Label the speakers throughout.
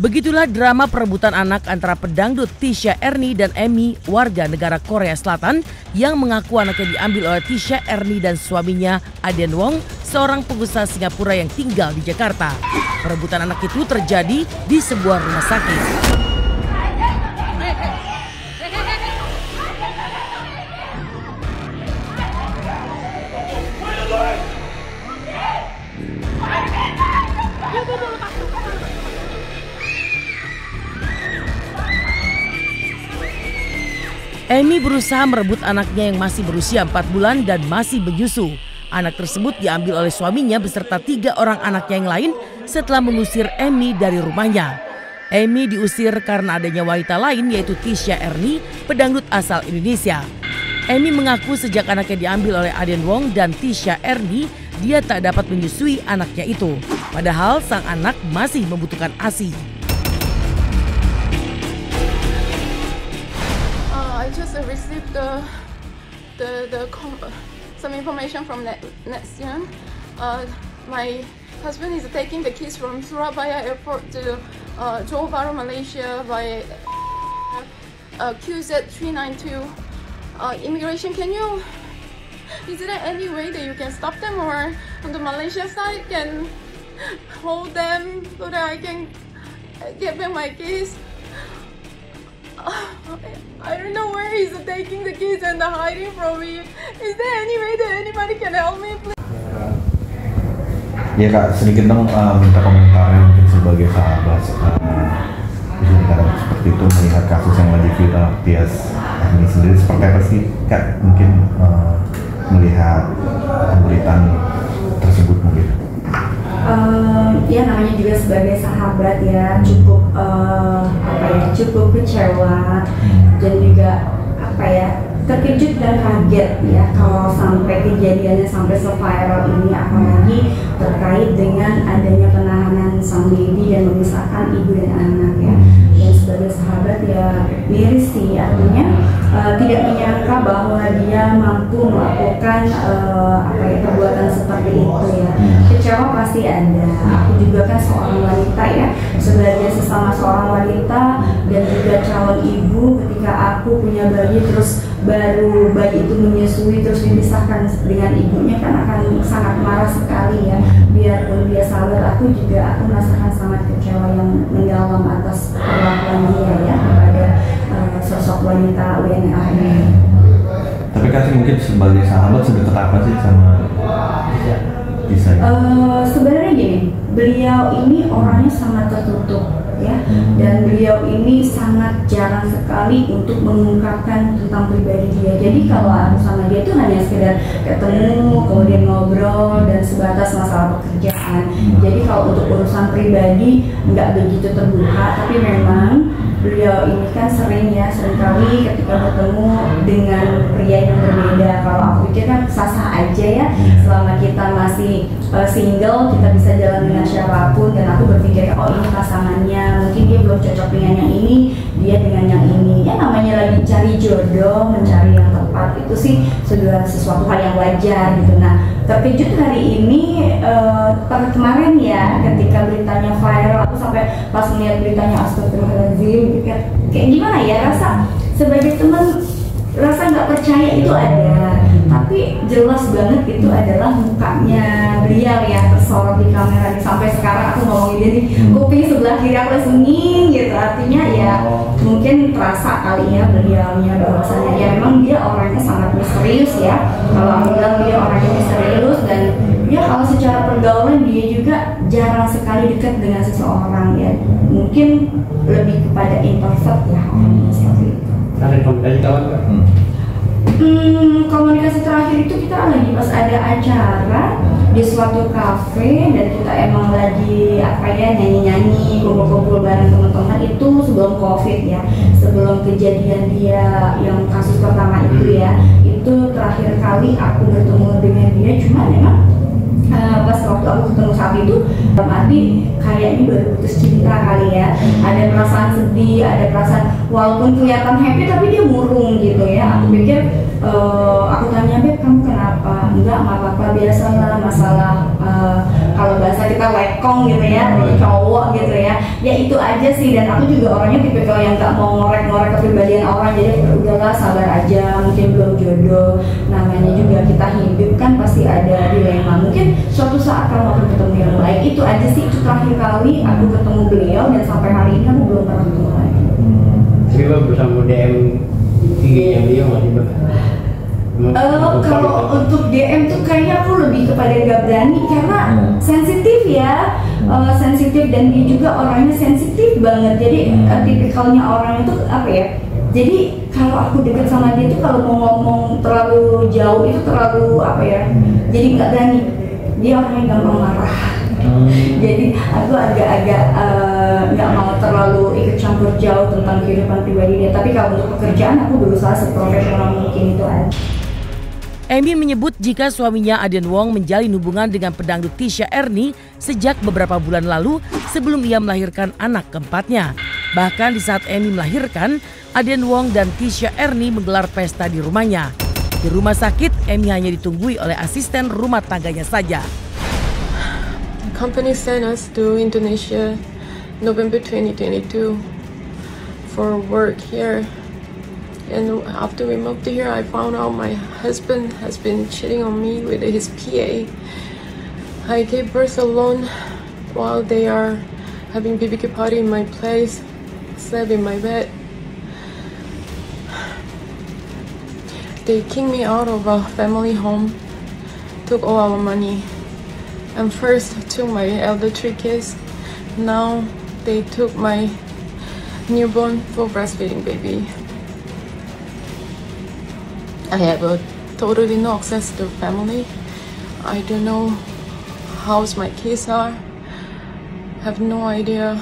Speaker 1: Begitulah drama perebutan anak antara pedangdut Tisha Ernie dan Emmy, warga negara Korea Selatan, yang mengaku anaknya diambil oleh Tisha Ernie dan suaminya Aden Wong, seorang pengusaha Singapura yang tinggal di Jakarta. Perebutan anak itu terjadi di sebuah rumah sakit. Emmy berusaha merebut anaknya yang masih berusia 4 bulan dan masih menyusu. Anak tersebut diambil oleh suaminya beserta 3 orang anaknya yang lain setelah mengusir Emmy dari rumahnya. Emmy diusir karena adanya wanita lain yaitu Tisha Ernie, pedangdut asal Indonesia. Emmy mengaku sejak anaknya diambil oleh Aden Wong dan Tisha Ernie, dia tak dapat menyusui anaknya itu. Padahal sang anak masih membutuhkan ASI.
Speaker 2: I just received some information from Nexium. My husband is taking the kids from Surabaya airport to Johor Bahru, Malaysia by QZ392. Immigration, is there any way that you can stop them, or on the Malaysia side can hold them so that I can get back my kids? I don't know where he's taking the kids and hiding from me. Is there any way that anybody can help me, please?
Speaker 3: Ya Kak, sedikit dong minta komentarnya mungkin sebagai sahabat bisa dikatakan seperti itu, melihat kasus yang lagi viral Tias ini sendiri seperti apa sih Kak, mungkin melihat pemberitaan tersebut mungkin?
Speaker 4: Ya namanya juga sebagai sahabat ya cukup kecewa dan juga terkejut dan kaget ya kalau sampai kejadiannya sampai se-viral ini, apalagi terkait dengan adanya penahanan sang baby dan memisahkan ibu dan anak ya. Dan sebagai sahabat ya miris sih, artinya tidak menyangka bahwa dia mampu melakukan perbuatan seperti itu ya. Kecewa pasti ada. Aku juga kan seorang wanita ya, sebagai sesama seorang wanita dan juga calon ibu, ketika aku punya bayi terus baru bayi itu menyusui terus dipisahkan dengan ibunya kan akan sangat marah sekali ya. Biarpun dia sabar, aku merasakan sangat kecewa yang mendalam atas perlakuan dia ya kepada sosok wanita WNA ini.
Speaker 3: Tapi kasih mungkin sebagai sahabat sedekat apa sih sama Tisha?
Speaker 4: Sebenarnya gini, beliau ini orangnya sangat tertutup ya, dan beliau ini sangat jarang sekali untuk mengungkapkan tentang pribadi dia. Jadi kalau aku sama dia itu hanya sekedar ketemu, kemudian ngobrol dan sebatas masalah pekerjaan. Jadi kalau untuk urusan pribadi nggak begitu terbuka, tapi memang beliau ini kan seringkali ketika bertemu dengan pria yang berbeda. Kalau aku pikir kan sah-sah aja ya, selama kita masih single, kita bisa jalan dengan siapapun. Dan aku berpikir, oh ini pasangannya, mungkin dia belum cocok dengan yang ini, dia dengan yang ini. Ya namanya lagi cari jodoh, mencari yang tepat, itu sih sudah sesuatu hal yang wajar gitu. Nah, terkejut hari ini kemarin ya, ketika beritanya viral, aku sampai pas melihat beritanya astagfirullahaladzim, kayak gimana ya, rasa sebagai teman rasa nggak percaya itu ada, tapi jelas banget itu adalah mukanya beliau ya tersorot di kamera. Sampai sekarang aku ngomongin dia nih, kuping sebelah kiri aku langsung gitu, artinya ya mungkin terasa kali ya beliaunya bahwasanya ya memang dia orangnya sangat misterius ya. Kalau aku bilang dia orangnya misterius, dan ya kalau secara pergaulan dia juga jarang sekali dekat dengan seseorang ya, mungkin lebih kepada introvert ya orangnya seperti itu. Komunikasi terakhir itu kita lagi pas ada acara di suatu kafe, dan kita emang lagi nyanyi-nyanyi, kumpul-kumpul bareng teman-teman. Itu sebelum COVID ya, sebelum kejadian dia yang kasus pertama itu ya. Itu terakhir kali aku bertemu dengan dia, cuma memang pas waktu aku ketemu saat itu dalam arti kayaknya baru putus cinta kali ya. Ada perasaan sedih, ada perasaan walaupun kelihatan happy tapi dia murung gitu ya. Aku pikir aku tanya, Beb kamu kenapa? Enggak apa-apa, biasalah masalah kalau bahasa kita lekong gitu ya, cowok gitu ya. Ya itu aja sih, dan aku juga orangnya tipikal yang nggak mau ngorek-ngorek kepribadian orang, jadi udahlah sabar aja, mungkin belum jodoh, namanya juga kita hidup kan pasti ada dilema. Mungkin suatu saat kamu akan ketemu yang baik, itu aja sih. Itu terakhir kali aku ketemu beliau dan sampai hari ini aku belum pernah ketemu lagi.
Speaker 5: Tapi lo bersama DM IG-nya beliau nggak juga?
Speaker 4: Kalau untuk DM tuh kayaknya aku lebih kepada nggak berani karena sensitif ya, sensitif, dan dia juga orangnya sensitif banget. Jadi tipikalnya orang itu apa ya? Jadi kalau aku deket sama dia tuh kalau mau ngomong terlalu jauh itu terlalu apa ya? Jadi nggak berani. Dia orangnya gampang marah. Jadi aku agak-agak nggak mau terlalu ikut campur jauh tentang kehidupan pribadi dia. Tapi kalau untuk pekerjaan aku berusaha seprofesional mungkin itu aja.
Speaker 1: Amy menyebut jika suaminya Aden Wong menjalin hubungan dengan pedangdut Tisha Ernie sejak beberapa bulan lalu sebelum ia melahirkan anak keempatnya. Bahkan di saat Amy melahirkan, Aden Wong dan Tisha Ernie menggelar pesta di rumahnya. Di rumah sakit, Amy hanya ditunggui oleh asisten rumah tangganya saja.
Speaker 2: The company sent us to Indonesia November 2022 for work here. And after we moved here, I found out my husband has been cheating on me with his PA. I gave birth alone while they are having BBQ party in my place, slept in my bed. They kicked me out of a family home, took all our money, and first took my elder 3 kids. Now they took my newborn for breastfeeding baby. I have totally no access to family. I don't know how my kids are. Have no idea.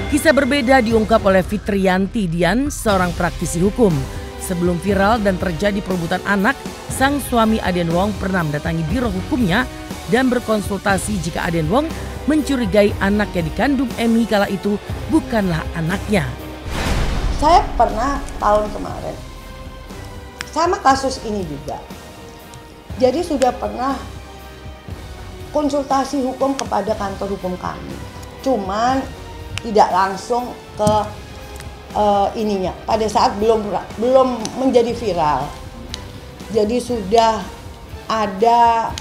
Speaker 1: Kisah berbeda diungkap oleh Fitriyanti Dian, seorang praktisi hukum. Sebelum viral dan terjadi perebutan anak, sang suami Aden Wong pernah mendatangi biro hukumnya dan berkonsultasi jika Aden Wong mencurigai anak yang dikandung Amy kala itu bukanlah anaknya.
Speaker 6: Saya pernah tahun kemarin sama kasus ini juga. Jadi sudah pernah konsultasi hukum kepada kantor hukum kami. Cuman tidak langsung ke ininya. Pada saat belum menjadi viral. Jadi sudah ada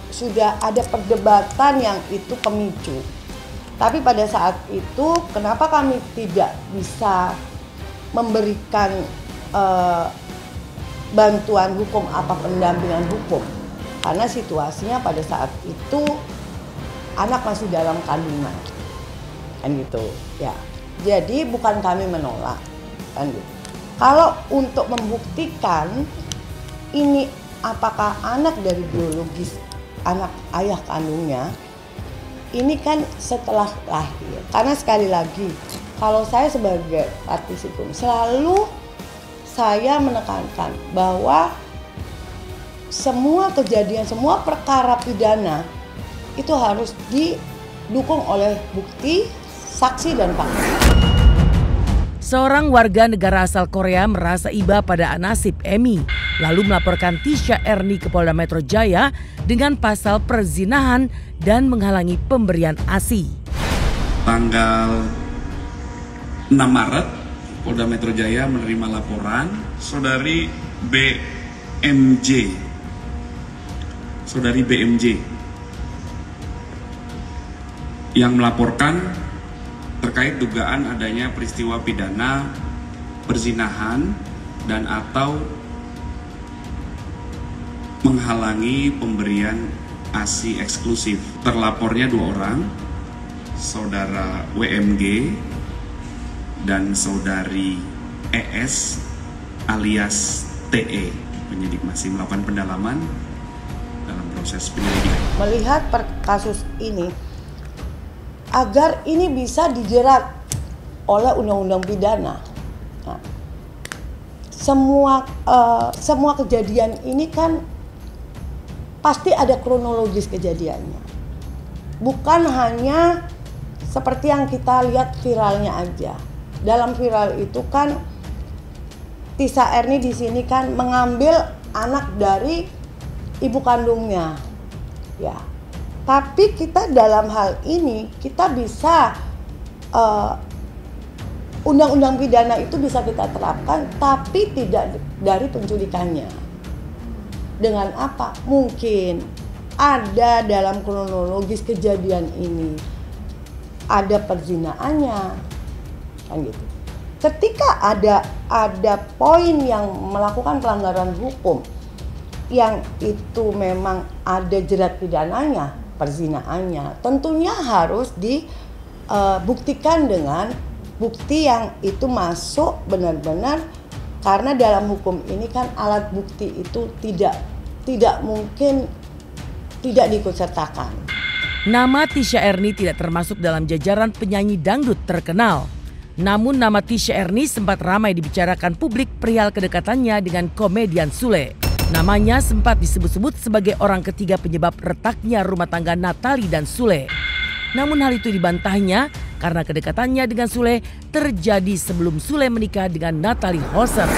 Speaker 6: sudah ada perdebatan yang itu pemicu. Tapi pada saat itu kenapa kami tidak bisa memberikan bantuan hukum apa pendampingan hukum, karena situasinya pada saat itu anak masih dalam kandungan, kan gitu ya. Jadi bukan kami menolak, kan gitu. Kalau untuk membuktikan ini apakah anak dari biologis anak ayah kandungnya, ini kan setelah lahir. Karena sekali lagi, kalau saya sebagai praktisi hukum selalu saya menekankan bahwa semua kejadian, semua perkara pidana itu harus didukung oleh bukti, saksi, dan fakta.
Speaker 1: Seorang warga negara asal Korea merasa iba pada nasib Amy, lalu melaporkan Tisha Ernie ke Polda Metro Jaya dengan pasal perzinahan dan menghalangi pemberian ASI.
Speaker 7: Tanggal 6 Maret, Polda Metro Jaya menerima laporan saudari BMJ yang melaporkan terkait dugaan adanya peristiwa pidana perzinahan dan atau menghalangi pemberian ASI eksklusif. Terlapornya 2 orang, saudara WMG dan saudari ES alias TE. Penyidik masih melakukan pendalaman dalam proses penyelidikan.
Speaker 6: Melihat kasus ini, agar ini bisa dijerat oleh undang-undang pidana. Nah, semua kejadian ini kan pasti ada kronologis kejadiannya. Bukan hanya seperti yang kita lihat viralnya aja. Dalam viral itu kan Tisha Ernie di sini kan mengambil anak dari ibu kandungnya. Ya. Tapi kita dalam hal ini kita bisa undang-undang pidana itu bisa kita terapkan, tapi tidak dari penculikannya. Dengan apa? Mungkin ada dalam kronologis kejadian ini ada perzinaannya, kan gitu. Ketika ada poin yang melakukan pelanggaran hukum yang itu memang ada jerat pidananya, perzinaannya, tentunya harus dibuktikan dengan bukti yang itu masuk benar-benar, karena dalam hukum ini kan alat bukti itu tidak mungkin tidak diikutsertakan.
Speaker 1: Nama Tisha Erni tidak termasuk dalam jajaran penyanyi dangdut terkenal. Namun nama Tisha Erni sempat ramai dibicarakan publik perihal kedekatannya dengan komedian Sule. Namanya sempat disebut-sebut sebagai orang ketiga penyebab retaknya rumah tangga Natali dan Sule. Namun hal itu dibantahnya karena kedekatannya dengan Sule terjadi sebelum Sule menikah dengan Natalie Holzer.